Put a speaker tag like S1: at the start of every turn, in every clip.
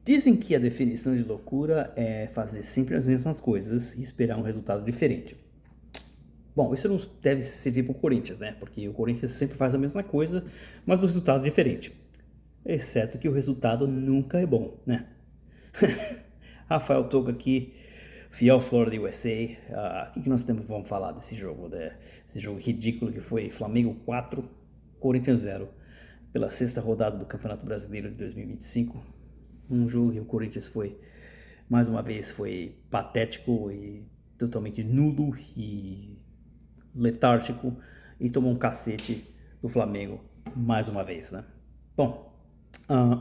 S1: Dizem que a definição de loucura é fazer sempre as mesmas coisas e esperar um resultado diferente. Bom, isso não deve servir para o Corinthians, né? Porque o Corinthians sempre faz a mesma coisa, mas o resultado é diferente. Exceto que o resultado nunca é bom, né? Rafael Toca aqui, fiel Florida USA. O que nós temos, vamos falar desse jogo, né? Esse jogo ridículo que foi Flamengo 4, Corinthians 0, pela sexta rodada do Campeonato Brasileiro de 2025. Um jogo que o Corinthians foi, mais uma vez, foi patético e totalmente nulo e letárgico e tomou um cacete do Flamengo mais uma vez, né? Bom,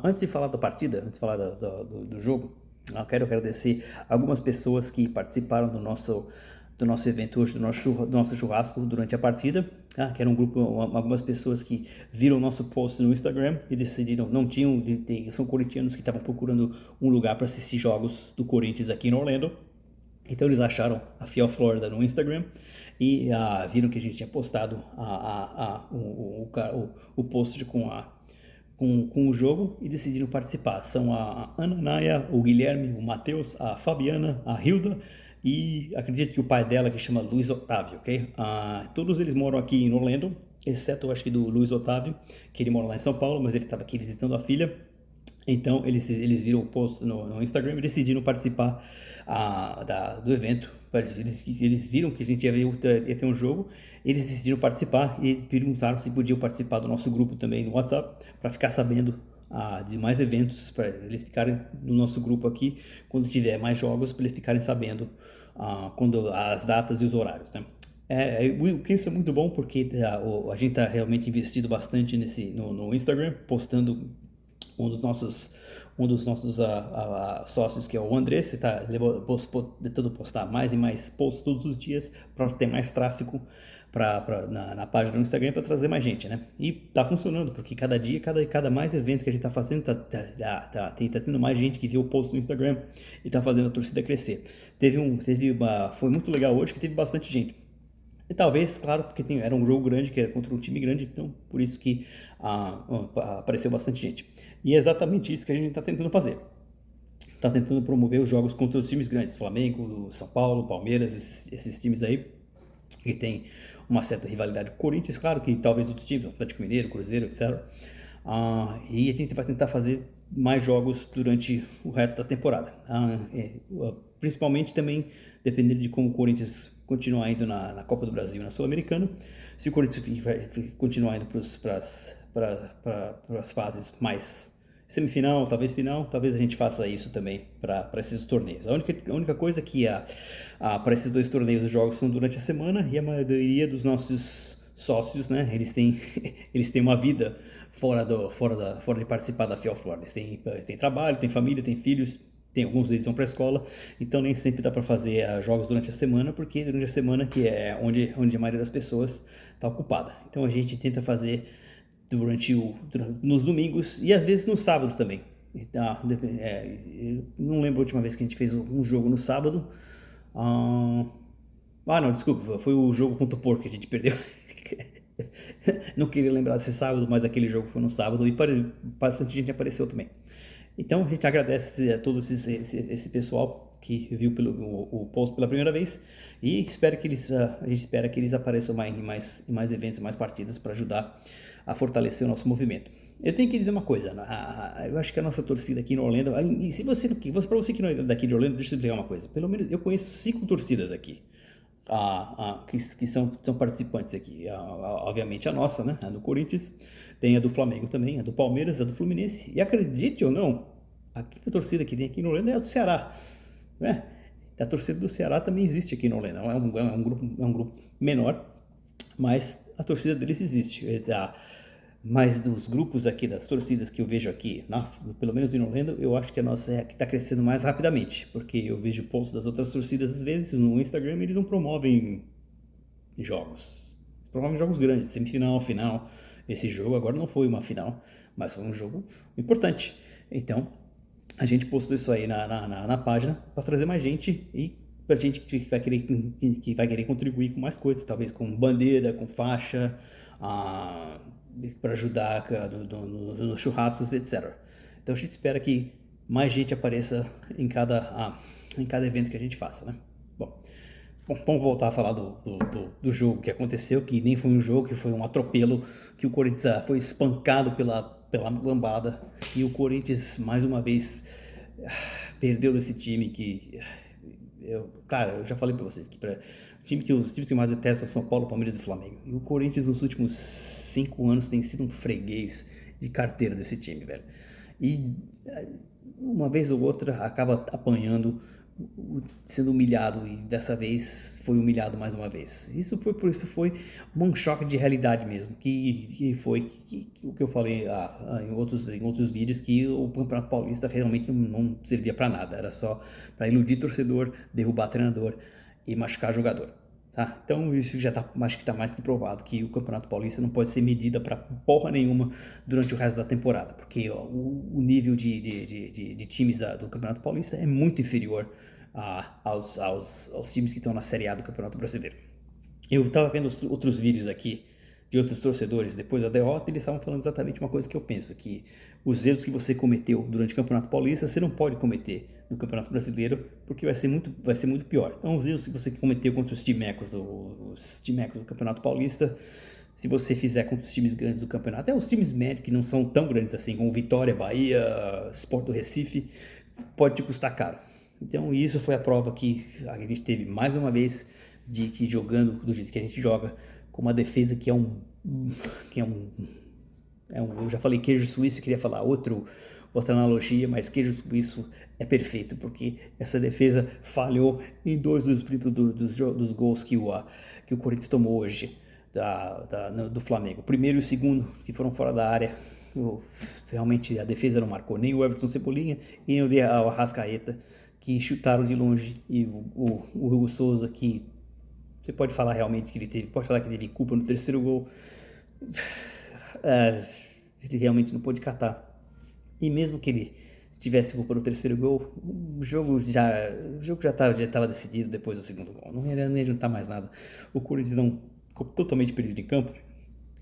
S1: antes de falar da partida, antes de falar do jogo, eu quero agradecer algumas pessoas que participaram do nosso evento hoje, do nosso churrasco durante a partida, tá? Que era um grupo, algumas pessoas que viram o nosso post no Instagram e decidiram, não tinham, são corintianos que estavam procurando um lugar para assistir jogos do Corinthians aqui em Orlando. Então eles acharam a Fiel Florida no Instagram e viram que a gente tinha postado o post com o jogo e decidiram participar. São a Ana Naya, o Guilherme, o Matheus, a Fabiana, a Hilda e acredito que o pai dela que chama Luiz Otávio, ok? Todos eles moram aqui em Orlando, exceto eu acho que do Luiz Otávio, que ele mora lá em São Paulo, mas ele estava aqui visitando a filha. Então eles viram o post no Instagram e decidiram participar do evento. Eles viram que a gente ia ter um jogo, eles decidiram participar e perguntaram se podiam participar do nosso grupo também no WhatsApp para ficar sabendo de mais eventos, para eles ficarem no nosso grupo aqui quando tiver mais jogos, para eles ficarem sabendo quando as datas e os horários, né? O que isso é muito bom porque a gente está realmente investido bastante no Instagram, postando um dos nossos sócios, que é o André, você está tentando postar mais e mais posts todos os dias para ter mais tráfego na página do Instagram para trazer mais gente, né? E tá funcionando, porque cada dia, cada mais evento que a gente tá fazendo, tá tendo mais gente que viu o post no Instagram e tá fazendo a torcida crescer. Foi muito legal hoje que teve bastante gente. E talvez, claro, porque era um jogo grande, que era contra um time grande, então por isso que apareceu bastante gente. E é exatamente isso que a gente está tentando fazer. Está tentando promover os jogos contra os times grandes, Flamengo, São Paulo, Palmeiras, esses times aí, que tem uma certa rivalidade com o Corinthians, claro que talvez outros times, Atlético Mineiro, Cruzeiro, etc. E a gente vai tentar fazer mais jogos durante o resto da temporada. Principalmente também dependendo de como o Corinthians continuar indo na Copa do Brasil e na Sul-Americana. Se o Corinthians vai continuar indo para as fases mais semifinal, talvez final, talvez a gente faça isso também para esses torneios. A única coisa é que para esses dois torneios os jogos são durante a semana e a maioria dos nossos sócios, né, eles têm, eles têm uma vida fora de participar da Fiel Flora. Eles têm trabalho, têm família, têm filhos, tem alguns deles vão para a escola, então nem sempre dá para fazer jogos durante a semana, porque durante a semana que é onde a maioria das pessoas está ocupada. Então a gente tenta fazer nos domingos e às vezes no sábado também. Não lembro a última vez que a gente fez um jogo no sábado. Não, desculpa, foi o jogo contra o Porco que a gente perdeu. Não queria lembrar desse sábado, mas aquele jogo foi no sábado e bastante gente apareceu também. Então a gente agradece a todo esse pessoal que viu o post pela primeira vez e a gente espera que eles apareçam em mais eventos, mais partidas para ajudar a fortalecer o nosso movimento. Eu tenho que dizer uma coisa, eu acho que a nossa torcida aqui em Orlando, e se você, para você que não é daqui de Orlando, deixa eu explicar uma coisa, pelo menos eu conheço 5 torcidas aqui, que são participantes aqui. Obviamente a nossa, né? A do Corinthians, tem a do Flamengo também, a do Palmeiras, a do Fluminense. E acredite ou não, a torcida que tem aqui no Orlando é a do Ceará, né? A torcida do Ceará também existe aqui no Orlando. É um grupo menor, mas a torcida deles existe. Mas dos grupos aqui, das torcidas que eu vejo aqui, pelo menos em Orlando, eu acho que a nossa é a que está crescendo mais rapidamente, porque eu vejo posts das outras torcidas às vezes no Instagram, eles não promovem jogos, promovem jogos grandes, semifinal, final. Esse jogo agora não foi uma final, mas foi um jogo importante. Então a gente postou isso aí na página para trazer mais gente e para gente que vai querer contribuir com mais coisas, talvez com bandeira, com faixa, para ajudar nos churrascos, etc. Então a gente espera que mais gente apareça em cada evento que a gente faça, né? Bom, vamos voltar a falar do jogo que aconteceu, que nem foi um jogo, que foi um atropelo, que o Corinthians foi espancado pela lambada, e o Corinthians, mais uma vez, perdeu desse time que... Cara, eu já falei pra vocês que os times que mais detestam são São Paulo, Palmeiras e Flamengo. E o Corinthians nos últimos 5 anos tem sido um freguês de carteira desse time, velho. E uma vez ou outra acaba apanhando, sendo humilhado, e dessa vez foi humilhado mais uma vez. Por isso foi um choque de realidade mesmo, que foi o que eu falei em outros vídeos, que o Campeonato Paulista realmente não servia para nada, era só para iludir torcedor, derrubar treinador e machucar jogador. Tá? Então isso acho que está mais que provado, que o Campeonato Paulista não pode ser medida para porra nenhuma durante o resto da temporada, porque ó, o nível de times do Campeonato Paulista é muito inferior aos times que estão na Série A do Campeonato Brasileiro. Eu estava vendo outros vídeos aqui de outros torcedores depois da derrota, e eles estavam falando exatamente uma coisa que eu penso, que os erros que você cometeu durante o Campeonato Paulista, você não pode cometer no Campeonato Brasileiro, porque vai ser muito pior. Então, os erros que você cometeu contra os timecos do Campeonato Paulista, se você fizer contra os times grandes do campeonato, até os times médios que não são tão grandes assim, como Vitória, Bahia, Sport do Recife, pode te custar caro. Então, isso foi a prova que a gente teve mais uma vez de que jogando do jeito que a gente joga, com uma defesa que é eu já falei queijo suíço, queria falar outra analogia, mas queijo suíço é perfeito, porque essa defesa falhou em 2 dos gols que o Corinthians tomou hoje do Flamengo. O primeiro e o segundo, que foram fora da área, realmente a defesa não marcou nem o Everton Cebolinha e nem o Arrascaeta, que chutaram de longe, e o Hugo Souza, que você pode falar realmente que pode falar que ele teve culpa no terceiro gol, ele realmente não pôde catar. E mesmo que ele tivesse culpa no terceiro gol, o jogo já estava decidido depois do segundo gol. Não ia adiantar mais nada. O Corinthians não ficou totalmente perdido em campo,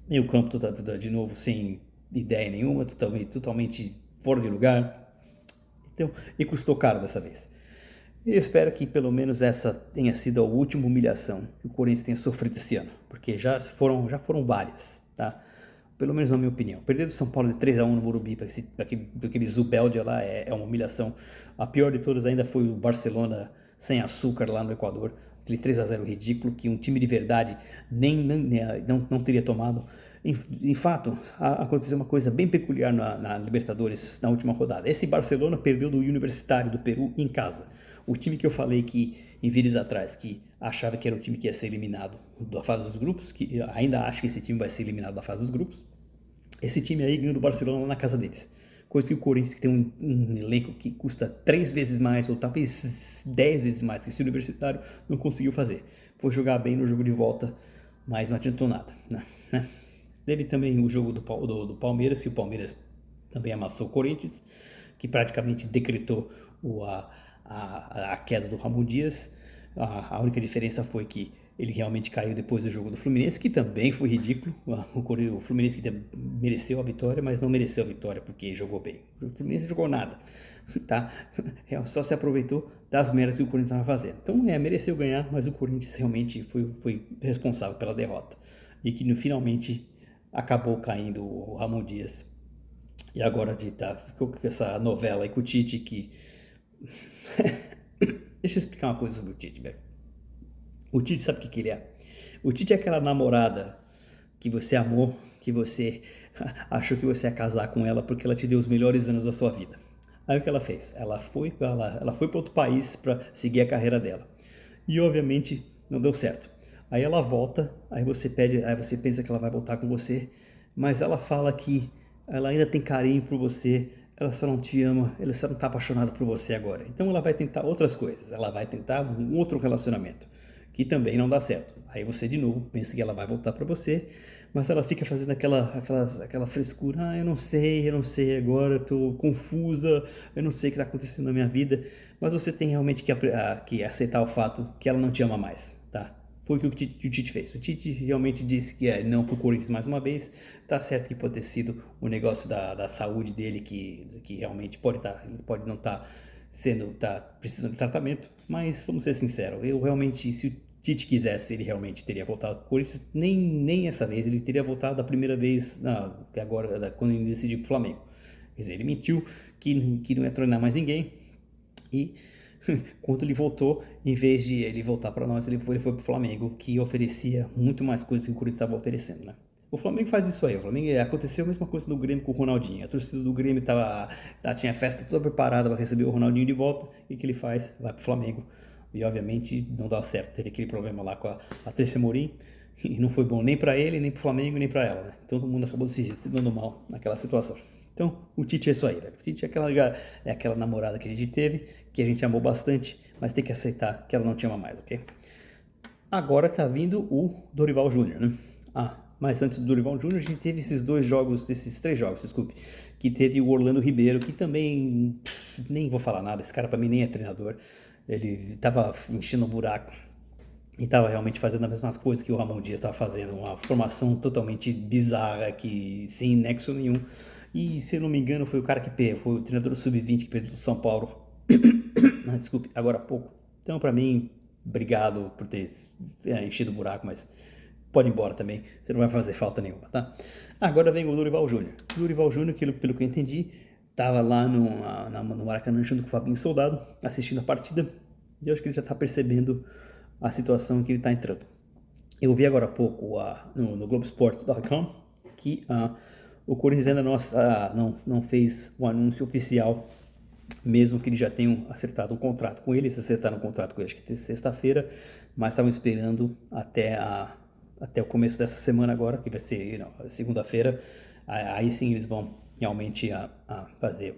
S1: e o campo de novo sem ideia nenhuma, totalmente fora de lugar. Então, e custou caro dessa vez. E eu espero que pelo menos essa tenha sido a última humilhação que o Corinthians tenha sofrido esse ano, porque já foram várias, tá? Pelo menos na minha opinião. Perder do São Paulo de 3-1 no Morumbi para aquele Zubeldia lá é uma humilhação. A pior de todas ainda foi o Barcelona sem açúcar lá no Equador, aquele 3-0 ridículo que um time de verdade não teria tomado. Em fato, aconteceu uma coisa bem peculiar na Libertadores na última rodada. Esse Barcelona perdeu do Universitário do Peru em casa. O time que eu falei que em vídeos atrás que achava que era o time que ia ser eliminado da fase dos grupos, que ainda acho que esse time vai ser eliminado da fase dos grupos. Esse time aí ganhou do Barcelona na casa deles. Coisa que o Corinthians, que tem um elenco que custa 3 vezes mais, ou talvez 10 vezes mais que esse Universitário, não conseguiu fazer. Foi jogar bem no jogo de volta, mas não adiantou nada, né? Teve também o jogo do Palmeiras, que o Palmeiras também amassou o Corinthians, que praticamente decretou a queda do Ramon Dias. A única diferença foi que ele realmente caiu depois do jogo do Fluminense, que também foi ridículo. O Fluminense que mereceu a vitória, mas não mereceu a vitória porque jogou bem. O Fluminense não jogou nada, tá? Só se aproveitou das merdas que o Corinthians estava fazendo. Então, mereceu ganhar, mas o Corinthians realmente foi responsável pela derrota. E que finalmente acabou caindo o Ramon Dias. E agora ficou com essa novela aí com o Tite que... Deixa eu explicar uma coisa sobre o Tite, velho. O Tite sabe o que ele é? O Tite é aquela namorada que você amou, que você achou que você ia casar com ela porque ela te deu os melhores anos da sua vida. Aí o que ela fez? Ela foi para outro país para seguir a carreira dela. E obviamente não deu certo. Aí ela volta, aí você pensa que ela vai voltar com você, mas ela fala que ela ainda tem carinho por você, ela só não te ama, ela só não está apaixonada por você agora. Então ela vai tentar outras coisas, ela vai tentar um outro relacionamento, que também não dá certo. Aí você de novo pensa que ela vai voltar para você, mas ela fica fazendo aquela frescura, eu não sei agora, eu tô confusa, eu não sei o que está acontecendo na minha vida, mas você tem realmente que aceitar o fato que ela não te ama mais, tá? Foi o que o Tite fez. O Tite realmente disse que não pro Corinthians mais uma vez. Tá certo que pode ter sido o negócio da saúde dele, que realmente ele pode não estar precisando de tratamento, mas vamos ser sinceros, eu realmente, se o Tite quisesse, ele realmente teria voltado pro Corinthians, nem essa vez, ele teria voltado da primeira vez, quando ele decidiu pro Flamengo. Quer dizer, ele mentiu que não ia treinar mais ninguém, e quando ele voltou, em vez de ele voltar para nós, ele foi pro Flamengo, que oferecia muito mais coisas que o Corinthians estava oferecendo, né? O Flamengo faz isso aí. O Flamengo aconteceu a mesma coisa no Grêmio com o Ronaldinho. A torcida do Grêmio tinha a festa toda preparada para receber o Ronaldinho de volta. E o que ele faz? Vai pro Flamengo. E obviamente não dá certo. Teve aquele problema lá com a Patrícia Amorim. E não foi bom nem para ele, nem pro Flamengo, nem para ela, né? Todo mundo acabou se dando mal naquela situação. Então, o Tite é isso aí, velho. O Tite é aquela namorada que a gente teve, que a gente amou bastante, mas tem que aceitar que ela não te ama mais, ok? Agora tá vindo o Dorival Júnior, né? Mas antes do Dorival Júnior, a gente teve esses 3 jogos, desculpe, que teve o Orlando Ribeiro, que também nem vou falar nada, esse cara pra mim nem é treinador, ele tava enchendo um buraco e tava realmente fazendo as mesmas coisas que o Ramon Dias estava fazendo, uma formação totalmente bizarra, sem nexo nenhum, e se eu não me engano foi o cara foi o treinador do Sub-20 que perdeu do São Paulo, desculpe, agora há pouco. Então pra mim, obrigado por ter enchido o buraco, mas pode ir embora também, você não vai fazer falta nenhuma, tá? Agora vem o Dorival Júnior. O Dorival Júnior, pelo que eu entendi, tava lá no Maracanã junto com o Fabinho Soldado, assistindo a partida, e eu acho que ele já tá percebendo a situação que ele tá entrando. Eu vi agora há pouco no Globoesporte.com que o Corinthians ainda não fez o anúncio oficial, mesmo que eles já tenham acertado um contrato com ele. Eles acertaram um contrato com ele, acho que sexta-feira, mas estavam esperando até o começo dessa semana agora, que vai ser segunda-feira. Aí sim eles vão realmente fazer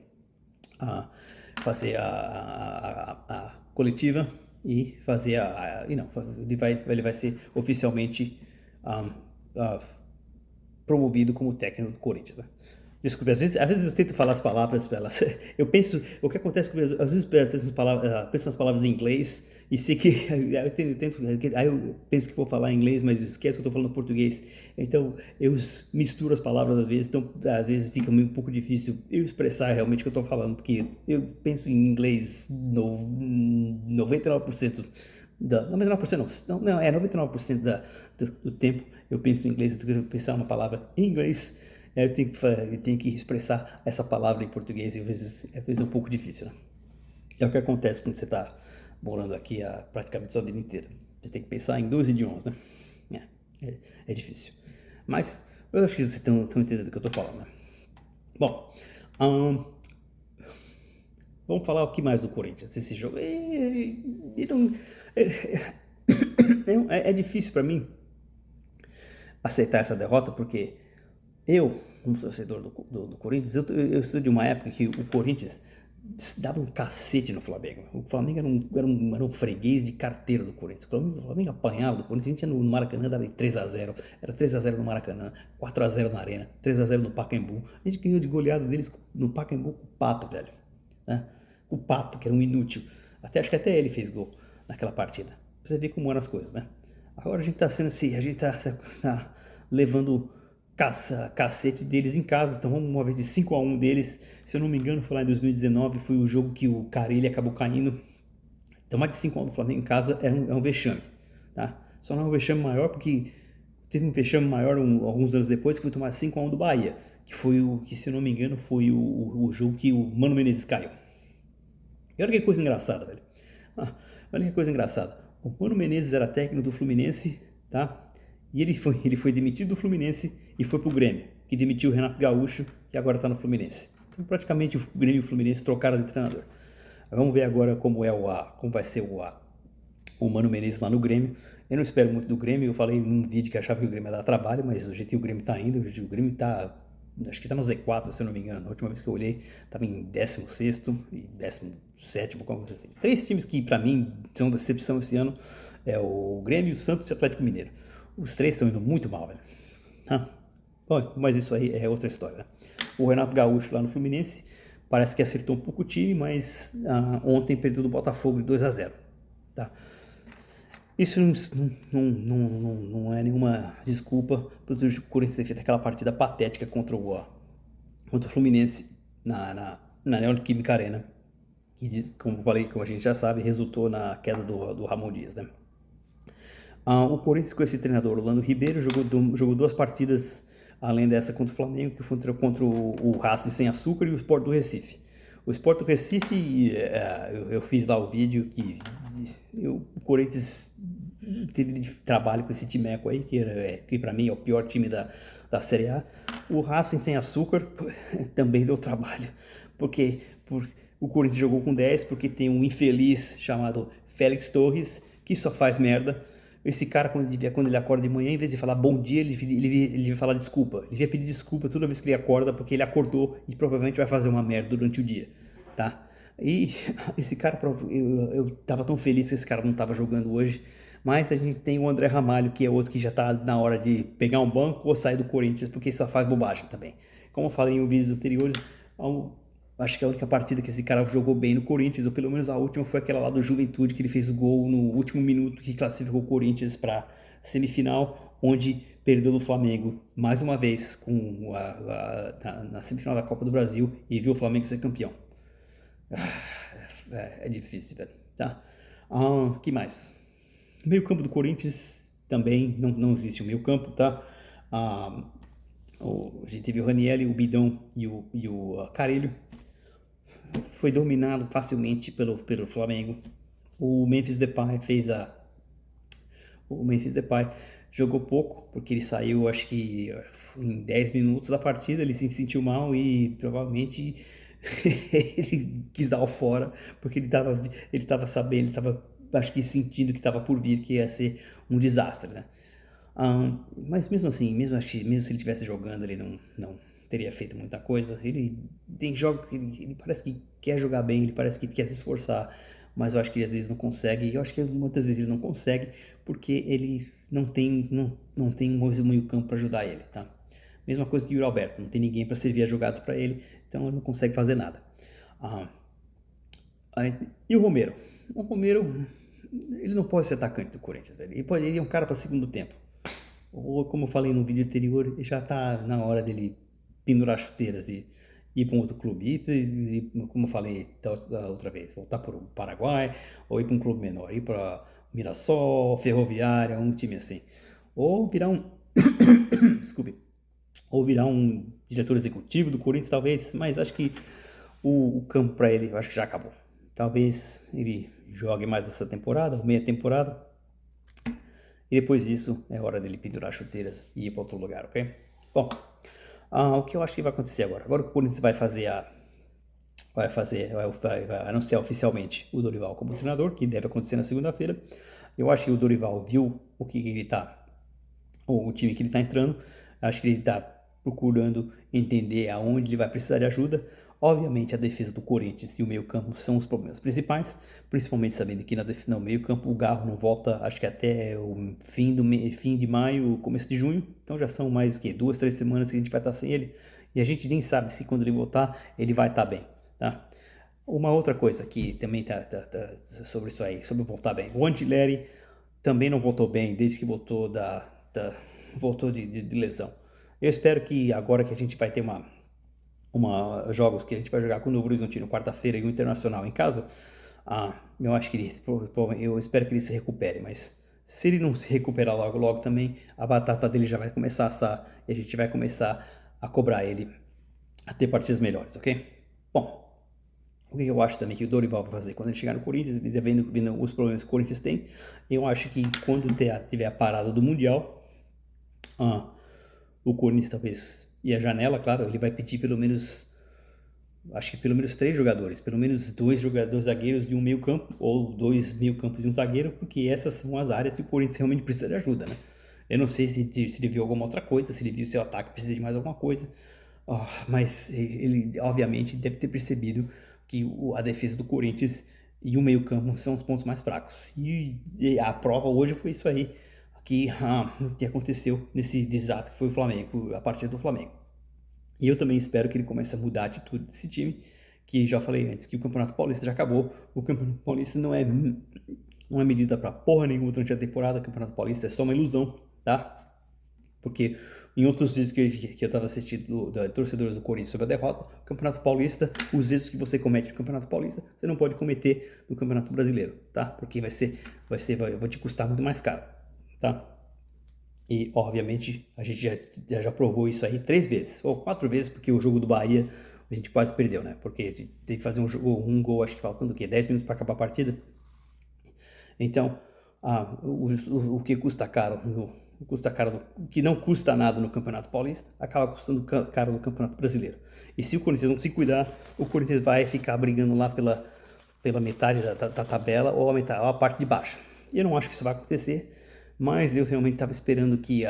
S1: a coletiva e fazer ele vai ser oficialmente promovido como técnico do Corinthians, né? Desculpe, às vezes eu tento falar as palavras, eu penso, o que acontece comigo, às vezes eu penso nas palavras em inglês e sei que, aí eu penso que vou falar em inglês, mas esqueço que eu estou falando português, então eu misturo as palavras às vezes, então às vezes fica um pouco difícil eu expressar realmente o que eu estou falando, porque eu penso em inglês 99%, 99% não, 99% do tempo eu penso em inglês, eu tenho que pensar uma palavra em inglês, eu tenho que expressar essa palavra em português e às vezes é um pouco difícil, né? É o que acontece quando você está morando aqui praticamente sua vida inteira. Você tem que pensar em 2 idiomas, né? É difícil. Mas eu acho que vocês estão entendendo o que eu estou falando, né? Bom, vamos falar o que mais do Corinthians. Esse jogo é difícil para mim aceitar essa derrota, porque eu, como torcedor do Corinthians, eu sou de uma época que o Corinthians dava um cacete no Flamengo. O Flamengo era um freguês de carteira do Corinthians. O Flamengo apanhava do Corinthians. A gente ia no Maracanã, dava 3x0. Era 3x0 no Maracanã, 4x0 na Arena, 3x0 no Pacaembu. A gente ganhou de goleada deles no Pacaembu com o Pato, velho. Né? O Pato, que era um inútil. Acho que até ele fez gol naquela partida. Pra você ver como eram as coisas, né? Agora a gente tá levando cacete deles em casa. Então vamos uma vez de 5x1 deles. Se eu não me engano, foi lá em 2019, foi o jogo que o Carille acabou caindo. Então mais de 5x1 do Flamengo em casa é um vexame, tá? Só não é um vexame maior porque teve um vexame maior alguns anos depois, que foi tomar 5x1 do Bahia, que foi se eu não me engano, foi o jogo que o Mano Menezes caiu. E olha que coisa engraçada, velho. Olha que coisa engraçada. O Mano Menezes era técnico do Fluminense, tá? E ele foi demitido do Fluminense e foi pro Grêmio, que demitiu o Renato Gaúcho, que agora tá no Fluminense. Então praticamente o Grêmio e o Fluminense trocaram de treinador. Vamos ver agora como vai ser o Mano Menezes lá no Grêmio. Eu não espero muito do Grêmio. Eu falei num vídeo que achava que o Grêmio ia dar trabalho, mas o jeito que o Grêmio tá indo, o Grêmio tá, acho que tá no Z4, se eu não me engano. Na última vez que eu olhei, tava em 16º e 17º, como assim. 3 times que pra mim são decepção esse ano é o Grêmio, o Santos e o Atlético Mineiro. Os 3 estão indo muito mal, velho. Bom, mas isso aí é outra história, né? O Renato Gaúcho lá no Fluminense parece que acertou um pouco o time, mas ontem perdeu do Botafogo de 2x0, tá? Isso não é nenhuma desculpa para o Corinthians ter feito aquela partida patética contra o Fluminense na Neoquímica Arena, que, como falei, como a gente já sabe, resultou na queda do Ramon Dias, né? O Corinthians com esse treinador, Orlando Ribeiro, jogou duas partidas além dessa contra o Flamengo, que foi contra o Racing Sem Açúcar e o Sport do Recife. O Sport do Recife, eu fiz lá o vídeo que o Corinthians teve trabalho com esse timeco aí, que pra mim é o pior time da Série A. O Racing Sem Açúcar também deu trabalho, porque o Corinthians jogou com 10, porque tem um infeliz chamado Félix Torres, que só faz merda. Esse cara, quando ele acorda de manhã, em vez de falar bom dia, ele vai falar desculpa. Ele vai pedir desculpa toda vez que ele acorda, porque ele acordou e provavelmente vai fazer uma merda durante o dia, tá? E esse cara, eu tava tão feliz que esse cara não tava jogando hoje, mas a gente tem o André Ramalho, que é outro que já tá na hora de pegar um banco ou sair do Corinthians, porque só faz bobagem também. Como eu falei em vídeos anteriores, acho que a única partida que esse cara jogou bem no Corinthians, ou pelo menos a última, foi aquela lá do Juventude, que ele fez o gol no último minuto que classificou o Corinthians para semifinal, onde perdeu no Flamengo mais uma vez na semifinal da Copa do Brasil e viu o Flamengo ser campeão. É difícil, velho. Tá? Que mais? Meio campo do Corinthians também não existe o meio campo, tá? A gente teve o Ranieri, o Bidão e o Carelho. Foi dominado facilmente pelo Flamengo. O Memphis Depay O Memphis Depay jogou pouco, porque ele saiu, acho que em 10 minutos da partida, ele se sentiu mal e provavelmente ele quis dar o fora, porque ele tava sabendo, ele estava, acho que sentindo que estava por vir, que ia ser um desastre, né? Mas mesmo assim, mesmo se ele estivesse jogando, ele não teria feito muita coisa. Ele tem jogos que ele parece que quer jogar bem, ele parece que quer se esforçar, mas eu acho que ele às vezes não consegue. Eu acho que muitas vezes ele não consegue porque ele não tem um meio campo para ajudar ele, tá? Mesma coisa que o Yuri Alberto, não tem ninguém para servir as jogadas para ele, então ele não consegue fazer nada. Ah, e o Romero? O Romero, ele não pode ser atacante do Corinthians, velho. Ele é um cara para segundo tempo. Ou, como eu falei no vídeo anterior, já tá na hora dele pendurar chuteiras e ir para um outro clube. Como eu falei da outra vez, voltar para o Paraguai, ou ir para um clube menor, ir para Mirassol, Ferroviária, um time assim. Ou virar um. Desculpe. Ou virar um diretor executivo do Corinthians, talvez. Mas acho que o campo para ele, eu acho que já acabou. Talvez ele jogue mais essa temporada, meia temporada. E depois disso, é hora dele pendurar chuteiras e ir para outro lugar, ok? Bom, o que eu acho que vai acontecer agora? Agora o Corinthians vai anunciar oficialmente o Dorival como treinador, que deve acontecer na segunda-feira. Eu acho que o Dorival viu o time que ele está entrando. Acho que ele está procurando entender aonde ele vai precisar de ajuda. Obviamente, a defesa do Corinthians e o meio-campo são os problemas principais, principalmente sabendo que no meio-campo o Garro não volta, acho que até o fim de maio, começo de junho. Então já são mais o quê? 2, 3 semanas que a gente vai estar sem ele. E a gente nem sabe se quando ele voltar, ele vai estar bem, tá? Uma outra coisa que também tá sobre isso aí, sobre voltar bem. O Antileri também não voltou bem desde que voltou de lesão. Eu espero que agora que a gente vai ter jogos que a gente vai jogar com o Novo Horizontino quarta-feira e o Internacional em casa, eu acho que eu espero que ele se recupere, mas se ele não se recuperar logo também, a batata dele já vai começar a assar e a gente vai começar a cobrar ele a ter partidas melhores, ok? Bom, o que eu acho também que o Dorival vai fazer quando ele chegar no Corinthians, vendo os problemas que o Corinthians tem, eu acho que quando tiver a parada do Mundial, o Corinthians talvez, e a janela, claro, ele vai pedir pelo menos, acho que pelo menos 3 jogadores, pelo menos 2 zagueiros de um meio campo, ou 2 meio campos de um zagueiro, porque essas são as áreas que o Corinthians realmente precisa de ajuda, né? Eu não sei se ele viu alguma outra coisa, se ele viu seu ataque precisa de mais alguma coisa, mas ele obviamente deve ter percebido que a defesa do Corinthians e o meio campo são os pontos mais fracos. E a prova hoje foi isso aí que aconteceu nesse desastre que foi o Flamengo, a partir do Flamengo. E eu também espero que ele comece a mudar a atitude desse time, que já falei antes, que o Campeonato Paulista já acabou. O Campeonato Paulista não é medida pra porra nenhuma durante a temporada. O Campeonato Paulista é só uma ilusão, tá? Porque em outros vídeos que eu estava assistindo da torcedores do Corinthians sobre a derrota, o Campeonato Paulista, os erros que você comete no Campeonato Paulista, você não pode cometer no Campeonato Brasileiro, tá? Porque vai te custar muito mais caro, tá? E, obviamente, a gente já provou isso aí 3 vezes, ou 4 vezes, porque o jogo do Bahia a gente quase perdeu, né? Porque a gente tem que fazer um gol, acho que faltando o quê? 10 minutos para acabar a partida. Então, o que custa caro, o que não custa nada no Campeonato Paulista, acaba custando caro no Campeonato Brasileiro. E se o Corinthians não se cuidar, o Corinthians vai ficar brigando lá pela metade da tabela ou a parte de baixo. E eu não acho que isso vai acontecer, mas eu realmente estava esperando que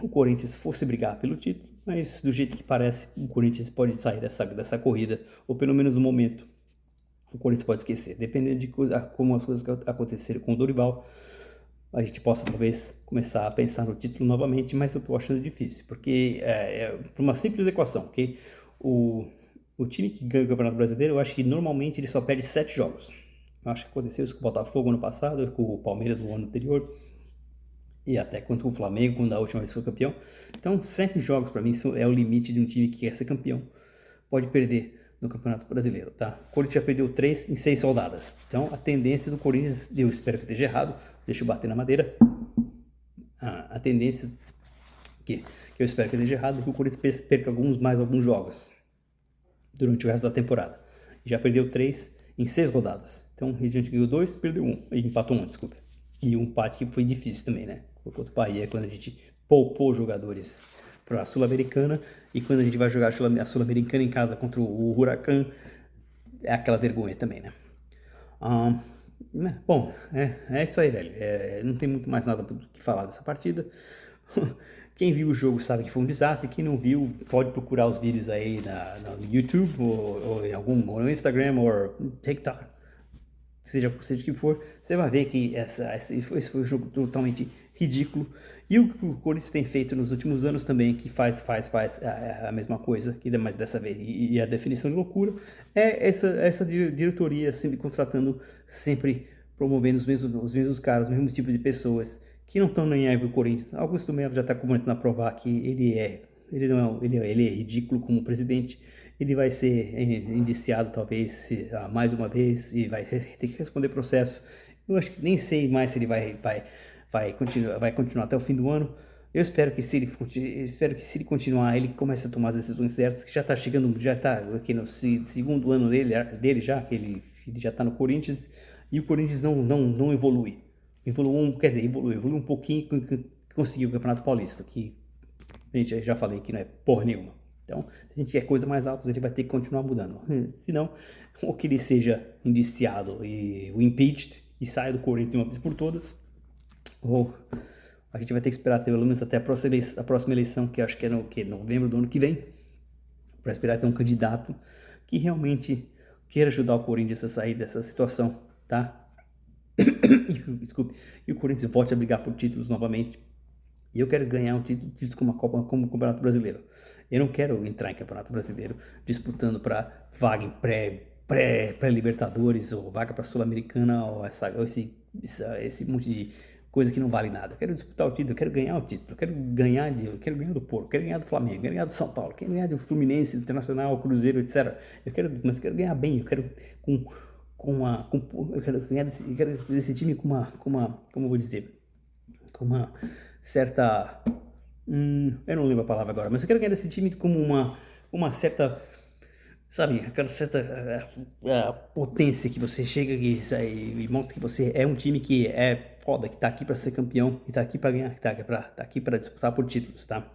S1: o Corinthians fosse brigar pelo título, mas do jeito que parece, o Corinthians pode sair dessa corrida, ou pelo menos no momento, o Corinthians pode esquecer. Dependendo de como as coisas acontecerem com o Dorival, a gente possa talvez começar a pensar no título novamente, mas eu estou achando difícil, porque por uma simples equação, ok? O time que ganha o Campeonato Brasileiro, eu acho que normalmente ele só perde 7 jogos. Eu acho que aconteceu isso com o Botafogo ano passado, com o Palmeiras no ano anterior, e até contra o Flamengo, quando a última vez foi campeão. Então, 7 jogos para mim é o limite de um time que quer ser campeão. Pode perder no Campeonato Brasileiro, tá? O Corinthians já perdeu 3 em 6 rodadas. Então, a tendência do Corinthians, eu espero que esteja errado, deixa eu bater na madeira. A tendência que eu espero que esteja errado é que o Corinthians perca mais alguns jogos durante o resto da temporada. Já perdeu 3 em 6 rodadas. Então, a gente ganhou 2, perdeu 1. E empatou 1, desculpa. E um empate que foi difícil também, né? Contra o Bahia, quando a gente poupou jogadores para a Sul-Americana, e quando a gente vai jogar a Sul-Americana em casa contra o Huracan, é aquela vergonha também, né? Bom, é isso aí, velho. Não tem muito mais nada que falar dessa partida. Quem viu o jogo sabe que foi um desastre. Quem não viu, pode procurar os vídeos aí no YouTube, ou em ou no Instagram, ou TikTok. Seja o que for, você vai ver que esse foi um jogo totalmente ridículo. E o que o Corinthians tem feito nos últimos anos também, que faz a mesma coisa, mas dessa vez, e a definição de loucura, é essa diretoria sempre contratando, sempre promovendo os mesmos caras, os mesmos tipos de pessoas, que não estão nem aí pro Corinthians. Augusto Melo já está começando a provar que ele é ridículo como presidente. Ele vai ser indiciado talvez mais uma vez e vai ter que responder processo. Eu acho que nem sei mais se ele vai continuar até o fim do ano. Eu espero que se ele continuar, ele comece a tomar as decisões certas, que já está aqui no segundo ano dele já, que ele já está no Corinthians, e o Corinthians não evolui. Evoluiu um pouquinho e conseguiu o Campeonato Paulista, que a gente já falei que não é porra nenhuma. Então, se a gente quer coisas mais altas, ele vai ter que continuar mudando. Senão, ou que ele seja indiciado e o impeached e saia do Corinthians de uma vez por todas, ou a gente vai ter que esperar pelo menos até a próxima eleição, que acho que é no novembro do ano que vem, para esperar ter um candidato que realmente queira ajudar o Corinthians a sair dessa situação, tá? Desculpe. E o Corinthians volte a brigar por títulos novamente. E eu quero ganhar um título como como o Campeonato Brasileiro. Eu não quero entrar em Campeonato Brasileiro disputando para vaga em pré-Libertadores ou vaga para Sul-Americana ou esse monte de coisa que não vale nada. Eu quero disputar o título, eu quero ganhar o título, eu quero ganhar do Porto, eu quero ganhar do Flamengo, eu quero ganhar do São Paulo, eu quero ganhar do Fluminense, do Internacional, Cruzeiro, etc. Mas eu quero ganhar bem, eu quero eu quero desse time como eu vou dizer, com uma certa, eu não lembro a palavra agora, mas eu quero ganhar desse time como uma certa, sabe, aquela certa potência que você chega e mostra que você é um time que é foda, que tá aqui para ser campeão, e tá aqui para ganhar, tá aqui para disputar por títulos, tá?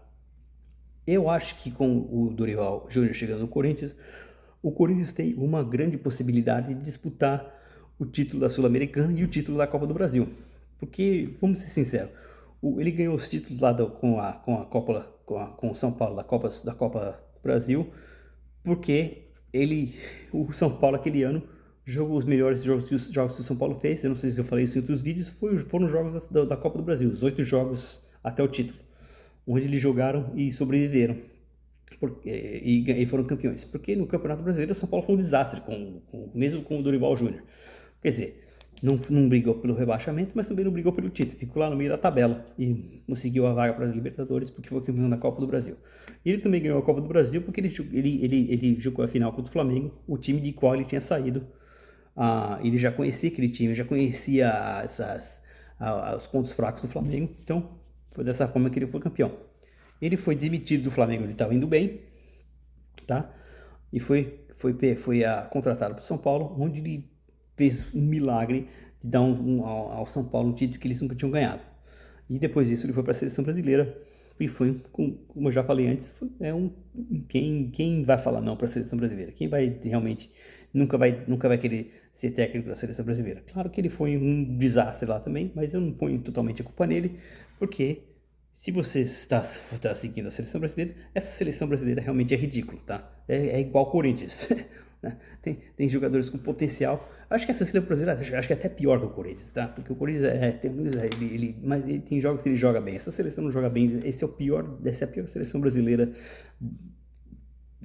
S1: Eu acho que com o Dorival Júnior chegando no Corinthians, o Corinthians tem uma grande possibilidade de disputar o título da Sul-Americana e o título da Copa do Brasil. Porque, vamos ser sinceros, ele ganhou os títulos lá com o São Paulo da Copa do Brasil, porque o São Paulo aquele ano jogou os melhores jogos que o São Paulo fez. Eu não sei se eu falei isso em outros vídeos, foram os jogos da Copa do Brasil, os 8 jogos até o título, onde eles jogaram e sobreviveram. e foram campeões. Porque no Campeonato Brasileiro o São Paulo foi um desastre, mesmo com o Dorival Júnior. Quer dizer, não brigou pelo rebaixamento, mas também não brigou pelo título. Ficou lá no meio da tabela e conseguiu a vaga para a Libertadores porque foi campeão da Copa do Brasil. E ele também ganhou a Copa do Brasil porque ele jogou a final contra o Flamengo, o time de qual ele tinha saído. Ele já conhecia aquele time, já conhecia os pontos fracos do Flamengo, então foi dessa forma que ele foi campeão. Ele foi demitido do Flamengo, ele estava indo bem, tá? E foi contratado para o São Paulo, onde ele fez um milagre de dar ao São Paulo um título que eles nunca tinham ganhado. E depois disso ele foi para a seleção brasileira e foi, como eu já falei antes, quem vai falar não para a seleção brasileira? Quem vai realmente nunca vai querer ser técnico da seleção brasileira? Claro que ele foi um desastre lá também, mas eu não ponho totalmente a culpa nele, porque se você está seguindo a seleção brasileira, essa seleção brasileira realmente é ridícula, tá? É igual ao Corinthians. Né? Tem jogadores com potencial. Acho que essa seleção brasileira acho que é até pior que o Corinthians, tá? Porque o Corinthians mas ele tem jogos que ele joga bem. Essa seleção não joga bem. Essa é a pior seleção brasileira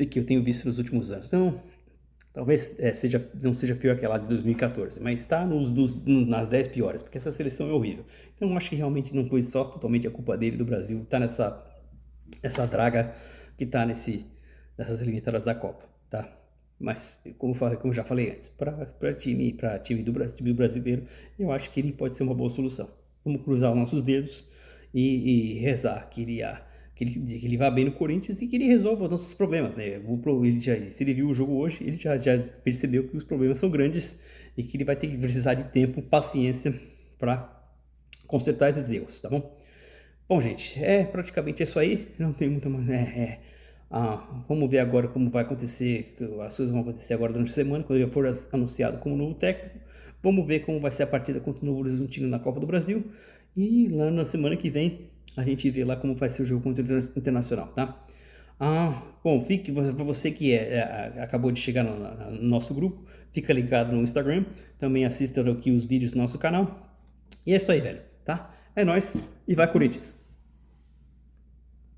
S1: que eu tenho visto nos últimos anos. Então, talvez não seja pior que a lá de 2014, mas está nas 10 piores, porque essa seleção é horrível. Então eu acho que realmente não foi só totalmente a culpa dele, do Brasil, tá essa draga que tá nessas eliminatórias da Copa, tá? Mas, como eu já falei antes, para time do brasileiro, eu acho que ele pode ser uma boa solução. Vamos cruzar os nossos dedos e rezar que ele vá bem no Corinthians e que ele resolva os nossos problemas, né? Se ele viu o jogo hoje, ele já percebeu que os problemas são grandes e que ele vai ter que precisar de tempo, paciência para consertar esses erros, tá bom? Bom, gente, praticamente isso aí. Não tem muita mais. Vamos ver agora como vai acontecer. As coisas vão acontecer agora durante a semana, quando ele for anunciado como novo técnico. Vamos ver como vai ser a partida contra o Novo Horizontino na Copa do Brasil. E lá na semana que vem a gente vê lá como vai ser o jogo contra o Internacional, tá? Bom, para você que acabou de chegar no nosso grupo, fica ligado no Instagram. Também assista aqui os vídeos do nosso canal. E é isso aí, velho, tá? É nóis e vai Corinthians!